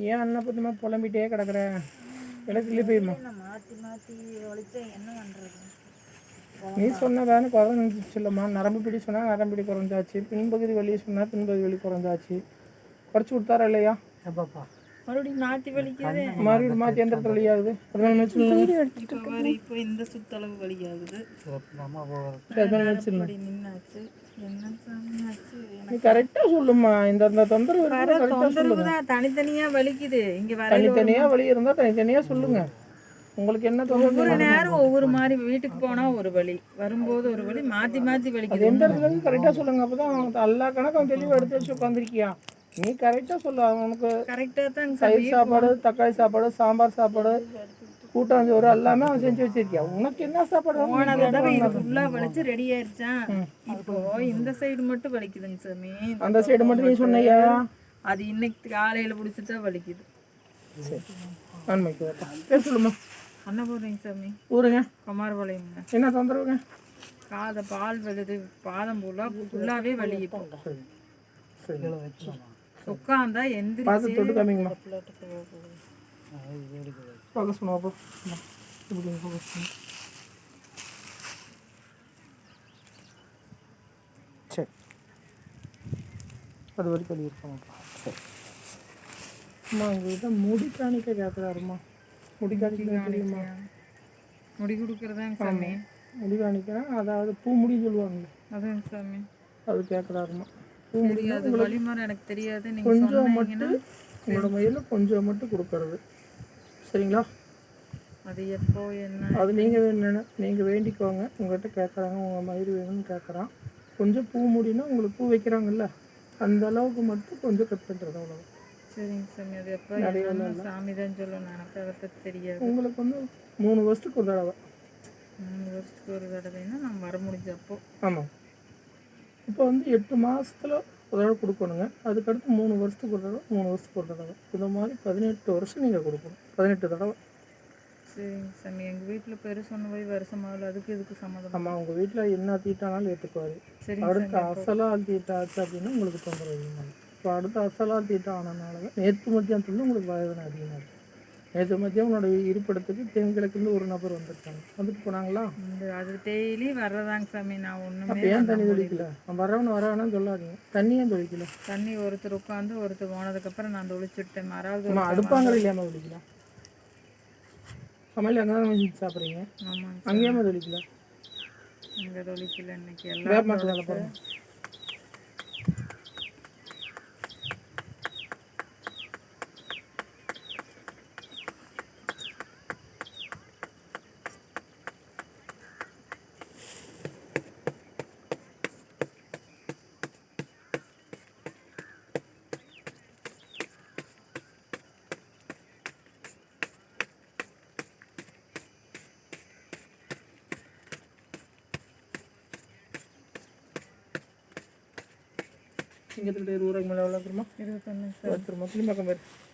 ஏன் அண்ணன் பத்திமா புலம்பிட்டே கிடக்குற? எனக்கு போயுமா மாற்றி மாற்றி ஒழிச்சா என்ன பண்ணுறது? நீ சொன்னதானே குறைஞ்சிச்சு இல்லைம்மா. நரம்பு பிடி சொன்னால் நரம்பு பிடி குறைஞ்சாச்சு, பின்பகுதி வலி சொன்னால் பின்பகுதி வலி குறைஞ்சாச்சு. குறைச்சி கொடுத்தாரா இல்லையா? எப்பப்பா மறுபடியும் மாற்றி வலிக்குது, மறுபடியும் மாற்றி எந்த இடத்துல வலி ஆகுது? இப்போ இந்த சுத்தளவு வலி ஆகுது. நின்னாச்சு என்ன சாமியாச்சு? நீ கரெக்டாக சொல்லுமா. இந்த தொந்தரவு தான் தனித்தனியாக வலிக்குது. இங்கே தனித்தனியாக வலி இருந்தால் தனித்தனியாக சொல்லுங்க. உங்களுக்கு என்ன தொந்தரவு? ஒவ்வொரு நேரம் ஒவ்வொரு மாதிரி. வீட்டுக்கு போனால் ஒரு வலி, வரும்போது ஒரு வலி, மாற்றி மாற்றி வலிக்குது. எந்த இடத்துல கரெக்டாக சொல்லுங்க. அப்போ தான் எல்லா கணக்கும் தெளிவாக எடுத்து வச்சு உட்காந்துருக்கியா? நீ கரெக்டாக சொல்லு. அவனுக்கு கரெக்டாக தான் தயிர் சாப்பாடு, தக்காளி சாப்பாடு, சாம்பார் சாப்பாடு, கூட்டாஞ்சோறு எல்லாமே அவன் செஞ்சு வச்சிருக்கியா? உனக்கு என்ன சாப்பாடு? போன தடவை இது ஃபுல்லாக வலிச்சு ரெடி ஆயிடுச்சான். இப்போ இந்த சைடு மட்டும் வலிக்குதுங்க சாமி. அந்த சைடு மட்டும் நீ சொன்னையா? அது இன்னைக்கு காலையில் பிடிச்சிட்டா வலிக்குது. சரி பேர் சொல்லுமா. அன்னபூர்ணிங்க சாமி. ஊருங்க குமாரபாளையங்க. என்ன தொந்தரவுங்க? காதை பால் விழுது, பாதம் ஃபுல்லாகவே வலி. இப்போ உட்காந்தா எந்திரிச்சு தொட்டு காமிங்கம்மா. ஃபோக்கஸ் பண்ணுவாப்போ. சரி, அது வரைக்கும் வலி இருக்கணும்ப்பா. சரி அம்மா, உங்கள்கிட்ட முடி காணிக்க கேட்குறாருமா. முடி காணிக்க தெரியுமா? முடி கொடுக்குறதாங்க சாமி. முடி காணிக்கிறேன், அதாவது பூ முடி சொல்லுவாங்க. அதாங்க சாமி. அது கேட்குறாருமா. பூ முடி அது வழிமுறை எனக்கு தெரியாது. கொஞ்சம் மட்டும் உங்களோட மயிலில் கொஞ்சம் மட்டும் கொடுக்கறது. சரிங்களா? அது எப்போ என்ன? அது நீங்கள் வேண்டிக்கோங்க. உங்கள்கிட்ட கேட்குறாங்க, உங்கள் மயில் வேணும்னு கேட்குறான். கொஞ்சம் பூ முடினா உங்களுக்கு பூ வைக்கிறாங்கல்ல, அந்த அளவுக்கு மட்டும் கொஞ்சம் கட் பண்ணுறது, அவ்வளோ. சரிங்க சாமி. அது எப்போ சாமி தான் சொல்லணும், எனக்கு அதை பற்றி தெரியாது. உங்களுக்கு 3 வருஷத்துக்கு ஒரு தடவை. 3 வருஷத்துக்கு ஒரு தடவைன்னா நம்ம வர முடிஞ்சப்போ. ஆமாம். இப்போ 8 மாதத்தில் ஒரு தடவை கொடுக்கணுங்க. அதுக்கடுத்து 3 வருஷத்துக்கு ஒரு தடவை, 3 வருஷத்துக்கு ஒரு தடவை. இந்த மாதிரி 18 வருஷம் நீங்கள் கொடுக்கணும். 18 தடவை. சரிங்க சாமி. எங்கள் வீட்டில் சொன்ன போய் வருஷமாகல, அதுக்கு இதுக்கு சம்மதம். ஆமாம், உங்கள் வீட்டில் என்ன தீட்டானாலும் ஏற்றுக்குவார். அடுத்து அசலாக தீட்டாச்சு அப்படின்னா உங்களுக்கு தொந்தரவு அதிகமாக. இப்போ அடுத்து அசலாக தீட்டா ஆனதுனால தான் நேற்று மத்தியானத்துலேருந்து உங்களுக்கு வயதனை அதிகமாக இருக்குது. நேற்று மதியம் உன்னோட இருப்பிடத்துக்கு தென்கிழக்குலேருந்து ஒரு நபர் வந்துருக்காங்க. வந்துட்டு போனாங்களா? அது டெய்லி வர்றதாங்க சாமி. நான் ஒன்றுமே ஏன் தண்ணி தொழிக்கல? வரவன்னு சொல்லாதீங்க. தண்ணியும் தொழிக்கல. தண்ணி ஒருத்தர் உட்காந்து ஒருத்தர் போனதுக்கப்புறம் நான் தொழிச்சுட்டேன். மறாவது அடுப்பாங்க இல்லையாமல் தொழிக்கல. சமையல் அங்கே தான் சாப்பிட்றீங்க. ஆமாங்க. அங்கேயாம தொழிக்கல. அங்கே தொழிக்கல. இன்னைக்கு எல்லாம் பாருங்க. இங்கே 20 ரூபாய்க்கு மேலே எவ்வளோ இருக்குமா? 21 திரும்ப பக்கம் பேர்